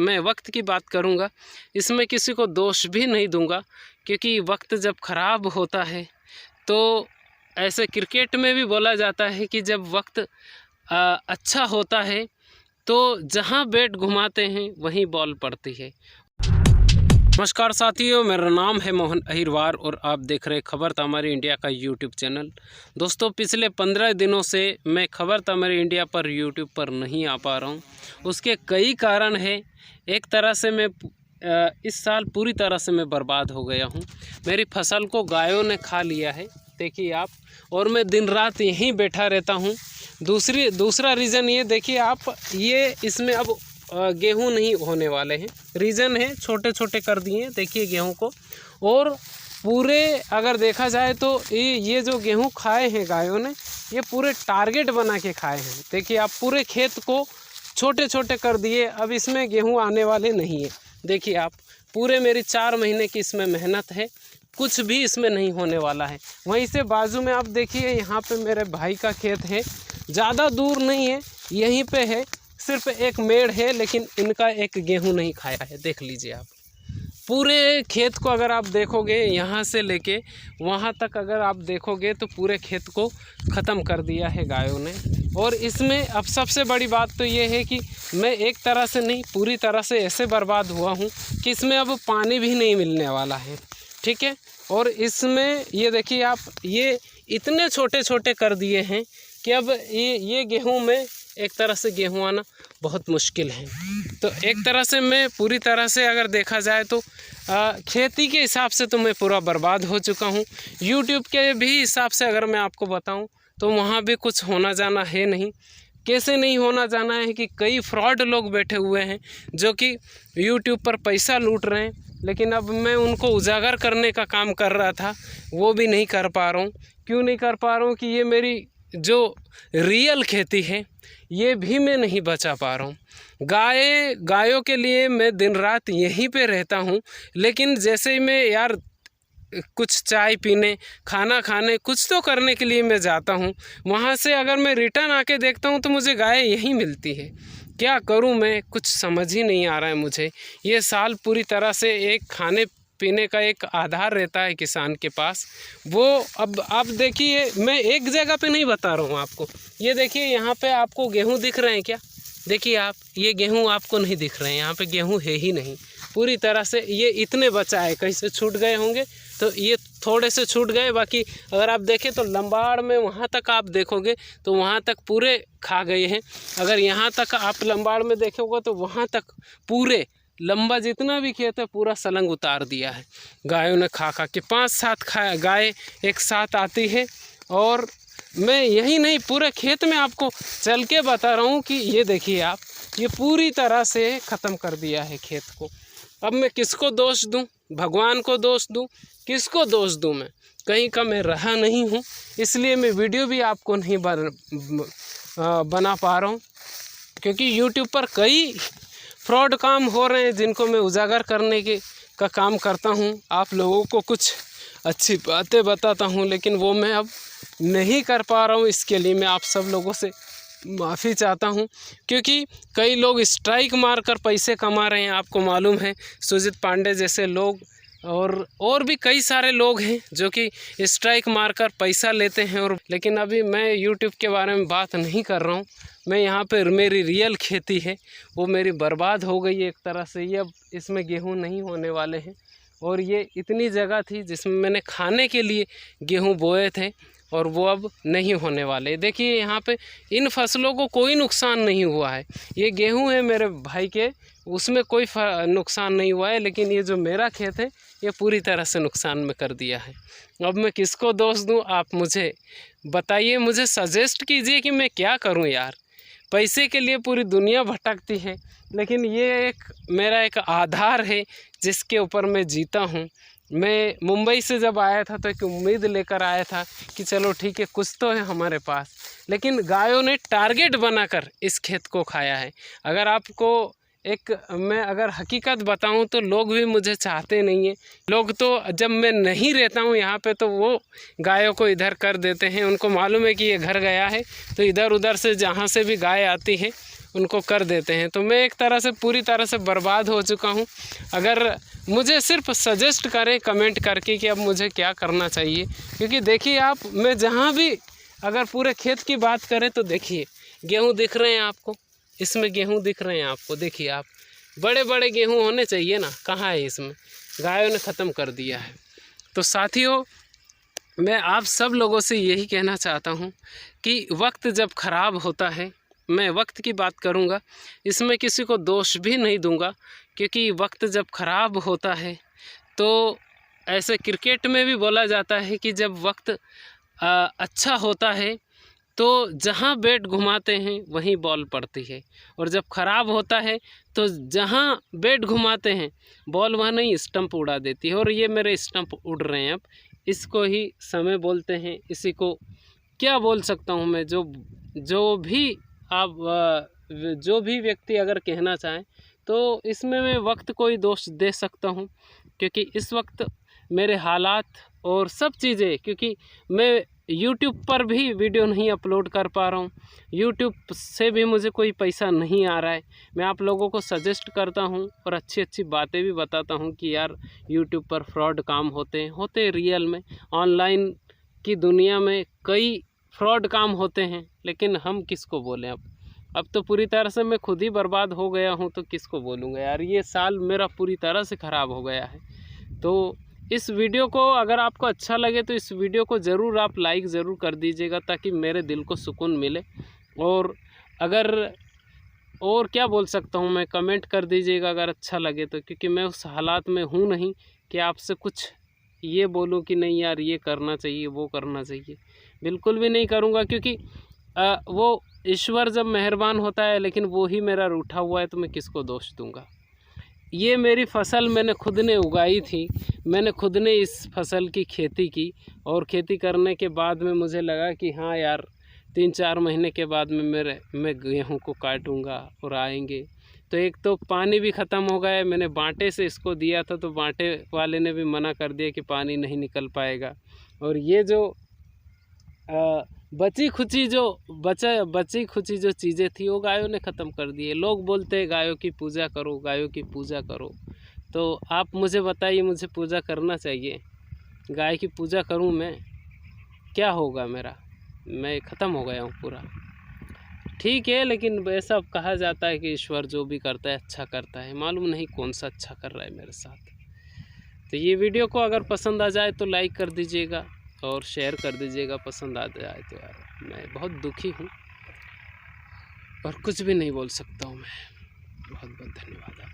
मैं वक्त की बात करूँगा। इसमें किसी को दोष भी नहीं दूँगा, क्योंकि वक्त जब ख़राब होता है तो ऐसे क्रिकेट में भी बोला जाता है कि जब वक्त अच्छा होता है तो जहाँ बैट घुमाते हैं वहीं बॉल पड़ती है। नमस्कार साथियों, मेरा नाम है मोहन अहिरवार और आप देख रहे खबर तमारी इंडिया का यूट्यूब चैनल। दोस्तों, पिछले 15 दिनों से मैं खबर तमारी इंडिया पर यूट्यूब पर नहीं आ पा रहा हूँ। उसके कई कारण हैं। एक तरह से मैं इस साल पूरी तरह से मैं बर्बाद हो गया हूँ। मेरी फसल को गायों ने खा लिया है, देखिए आप, और मैं दिन रात यहीं बैठा रहता हूँ। दूसरा रीज़न ये देखिए आप, ये इसमें अब गेहूं नहीं होने वाले हैं। रीज़न है छोटे छोटे कर दिए हैं, देखिए गेहूं को। और पूरे अगर देखा जाए तो ये जो गेहूं खाए हैं गायों ने, ये पूरे टारगेट बना के खाए हैं। देखिए आप, पूरे खेत को छोटे छोटे कर दिए। अब इसमें गेहूं आने वाले नहीं है। देखिए आप, पूरे मेरी 4 महीने की इसमें मेहनत है, कुछ भी इसमें नहीं होने वाला है। वहीं से बाजू में आप देखिए, यहाँ पे मेरे भाई का खेत है, ज़्यादा दूर नहीं है, यहीं पे है, सिर्फ एक मेड़ है, लेकिन इनका एक गेहूं नहीं खाया है। देख लीजिए आप, पूरे खेत को अगर आप देखोगे यहाँ से लेके वहाँ तक अगर आप देखोगे तो पूरे खेत को ख़त्म कर दिया है गायों ने। और इसमें अब सबसे बड़ी बात तो ये है कि मैं एक तरह से नहीं, पूरी तरह से ऐसे बर्बाद हुआ हूँ कि इसमें अब पानी भी नहीं मिलने वाला है, ठीक है। और इसमें ये देखिए आप, ये इतने छोटे छोटे कर दिए हैं कि अब ये गेहूं में एक तरह से गेहूं आना बहुत मुश्किल है। तो एक तरह से मैं पूरी तरह से अगर देखा जाए तो खेती के हिसाब से तो मैं पूरा बर्बाद हो चुका हूं। यूट्यूब के भी हिसाब से अगर मैं आपको बताऊं तो वहां भी कुछ होना जाना है नहीं। कैसे नहीं होना जाना है कि कई फ्रॉड लोग बैठे हुए हैं जो कि यूट्यूब पर पैसा लूट रहे हैं। लेकिन अब मैं उनको उजागर करने का काम कर रहा था, वो भी नहीं कर पा रहा हूँ। क्यों नहीं कर पा रहा हूँ कि ये मेरी जो रियल खेती है ये भी मैं नहीं बचा पा रहा हूँ। गायों के लिए मैं दिन रात यहीं पे रहता हूँ, लेकिन जैसे ही मैं यार कुछ चाय पीने, खाना खाने, कुछ तो करने के लिए मैं जाता हूँ, वहाँ से अगर मैं रिटर्न आके देखता हूँ तो मुझे गाय यहीं मिलती है। क्या करूँ मैं, कुछ समझ ही नहीं आ रहा है मुझे। ये साल पूरी तरह से एक खाने पीने का एक आधार रहता है किसान के पास, वो अब आप देखिए, मैं एक जगह पे नहीं बता रहा हूँ आपको। ये देखिए यहाँ पे आपको गेहूं दिख रहे हैं क्या? देखिए आप, ये गेहूं आपको नहीं दिख रहे हैं, यहाँ पे गेहूं है ही नहीं पूरी तरह से। ये इतने बचा है, कहीं से छूट गए होंगे तो ये थोड़े से छूट गए, बाकी अगर आप देखें तो लंबाड़ में वहाँ तक आप देखोगे तो वहाँ तक पूरे खा गए हैं। अगर यहाँ तक आप लंबाड़ में देखोगे तो वहाँ तक पूरे लंबा जितना भी खेत है पूरा सलंग उतार दिया है गायों ने खा के। 5-7 गाय एक साथ आती है। और मैं यही नहीं, पूरे खेत में आपको चल के बता रहा हूँ कि ये देखिए आप, ये पूरी तरह से ख़त्म कर दिया है खेत को। अब मैं किसको दोष दूँ? भगवान को दोष दूँ? किसको दोष दूँ? मैं कहीं का मैं रहा नहीं हूँ, इसलिए मैं वीडियो भी आपको नहीं बना पा रहा हूँ, क्योंकि यूट्यूब पर कई फ्रॉड काम हो रहे हैं जिनको मैं उजागर करने का काम करता हूं। आप लोगों को कुछ अच्छी बातें बताता हूं, लेकिन वो मैं अब नहीं कर पा रहा हूं। इसके लिए मैं आप सब लोगों से माफ़ी चाहता हूं, क्योंकि कई लोग स्ट्राइक मारकर पैसे कमा रहे हैं। आपको मालूम है, सुजीत पांडे जैसे लोग और भी कई सारे लोग हैं जो कि स्ट्राइक मारकर पैसा लेते हैं। और लेकिन अभी मैं यूट्यूब के बारे में बात नहीं कर रहा हूँ। मैं यहाँ पे मेरी रियल खेती है वो मेरी बर्बाद हो गई है एक तरह से। ये अब इसमें गेहूं नहीं होने वाले हैं। और ये इतनी जगह थी जिसमें मैंने खाने के लिए गेहूं बोए थे, और वो अब नहीं होने वाले। देखिए यहाँ पे इन फसलों को कोई नुकसान नहीं हुआ है। ये गेहूं है मेरे भाई के, उसमें कोई नुकसान नहीं हुआ है, लेकिन ये जो मेरा खेत है ये पूरी तरह से नुकसान में कर दिया है। अब मैं किसको दोष दूं? आप मुझे बताइए, मुझे सजेस्ट कीजिए कि मैं क्या करूं यार। पैसे के लिए पूरी दुनिया भटकती है, लेकिन ये मेरा एक आधार है जिसके ऊपर मैं जीता हूँ। मैं मुंबई से जब आया था तो एक उम्मीद लेकर आया था कि चलो ठीक है, कुछ तो है हमारे पास, लेकिन गायों ने टारगेट बनाकर इस खेत को खाया है। अगर आपको मैं अगर हकीकत बताऊं तो लोग भी मुझे चाहते नहीं हैं। लोग तो जब मैं नहीं रहता हूं यहाँ पे तो वो गायों को इधर कर देते हैं। उनको मालूम है कि ये घर गया है तो इधर उधर से जहाँ से भी गाय आती है उनको कर देते हैं। तो मैं एक तरह से पूरी तरह से बर्बाद हो चुका हूँ। अगर मुझे सिर्फ सजेस्ट करें कमेंट करके कि अब मुझे क्या करना चाहिए, क्योंकि देखिए आप, मैं जहाँ भी अगर पूरे खेत की बात करें तो देखिए गेहूँ दिख रहे हैं आपको, इसमें गेहूँ दिख रहे हैं आपको, देखिए आप, बड़े बड़े गेहूँ होने चाहिए ना, कहाँ है इसमें, गायों ने ख़त्म कर दिया है। तो साथियों, मैं आप सब लोगों से यही कहना चाहता हूँ कि वक्त जब ख़राब होता है, मैं वक्त की बात करूँगा, इसमें किसी को दोष भी नहीं दूँगा, क्योंकि वक्त जब ख़राब होता है तो ऐसे क्रिकेट में भी बोला जाता है कि जब वक्त अच्छा होता है तो जहाँ बैट घुमाते हैं वहीं बॉल पड़ती है, और जब ख़राब होता है तो जहाँ बैट घुमाते हैं बॉल वहाँ नहीं, स्टंप उड़ा देती है। और ये मेरे स्टंप उड़ रहे हैं अब, इसको ही समय बोलते हैं। इसी को क्या बोल सकता हूँ मैं, जो भी आप जो भी व्यक्ति अगर कहना चाहें तो इसमें मैं वक्त को ही दोष दे सकता हूँ, क्योंकि इस वक्त मेरे हालात और सब चीज़ें, क्योंकि मैं YouTube पर भी वीडियो नहीं अपलोड कर पा रहा हूँ, YouTube से भी मुझे कोई पैसा नहीं आ रहा है। मैं आप लोगों को सजेस्ट करता हूँ और अच्छी अच्छी बातें भी बताता हूँ कि यार YouTube पर फ्रॉड काम होते रियल में, ऑनलाइन की दुनिया में कई फ्रॉड काम होते हैं, लेकिन हम किसको बोलें। अब तो पूरी तरह से मैं खुद ही बर्बाद हो गया हूँ, तो किसको बोलूँगा यार, ये साल मेरा पूरी तरह से ख़राब हो गया है। तो इस वीडियो को अगर आपको अच्छा लगे तो इस वीडियो को ज़रूर आप लाइक ज़रूर कर दीजिएगा, ताकि मेरे दिल को सुकून मिले। और अगर और क्या बोल सकता हूँ मैं, कमेंट कर दीजिएगा अगर अच्छा लगे तो, क्योंकि मैं उस हालात में हूँ नहीं कि आपसे कुछ ये बोलूँ कि नहीं यार ये करना चाहिए वो करना चाहिए, बिल्कुल भी नहीं करूँगा। क्योंकि वो ईश्वर जब मेहरबान होता है, लेकिन वो ही मेरा रूठा हुआ है, तो मैं किसको दोष दूँगा। ये मेरी फसल मैंने खुद ने उगाई थी, मैंने खुद ने इस फसल की खेती की, और खेती करने के बाद में मुझे लगा कि हाँ यार 3-4 महीने के बाद में मैं गेहूँ को काटूँगा और आएंगे। तो एक तो पानी भी ख़त्म हो गया है, मैंने बांटे से इसको दिया था, तो बांटे वाले ने भी मना कर दिया कि पानी नहीं निकल पाएगा। और ये जो बची खुची जो चीज़ें थी वो गायों ने ख़त्म कर दी है। लोग बोलते हैं गायों की पूजा करो, गायों की पूजा करो, तो आप मुझे बताइए, मुझे पूजा करना चाहिए? गाय की पूजा करूं मैं, क्या होगा मेरा? मैं ख़त्म हो गया हूं पूरा। ठीक है, लेकिन ऐसा कहा जाता है कि ईश्वर जो भी करता है अच्छा करता है, मालूम नहीं कौन सा अच्छा कर रहा है मेरे साथ। तो ये वीडियो को अगर पसंद आ जाए तो लाइक कर दीजिएगा और शेयर कर दीजिएगा, पसंद आ जाए तो। यार मैं बहुत दुखी हूँ और कुछ भी नहीं बोल सकता हूँ मैं। बहुत बहुत धन्यवाद।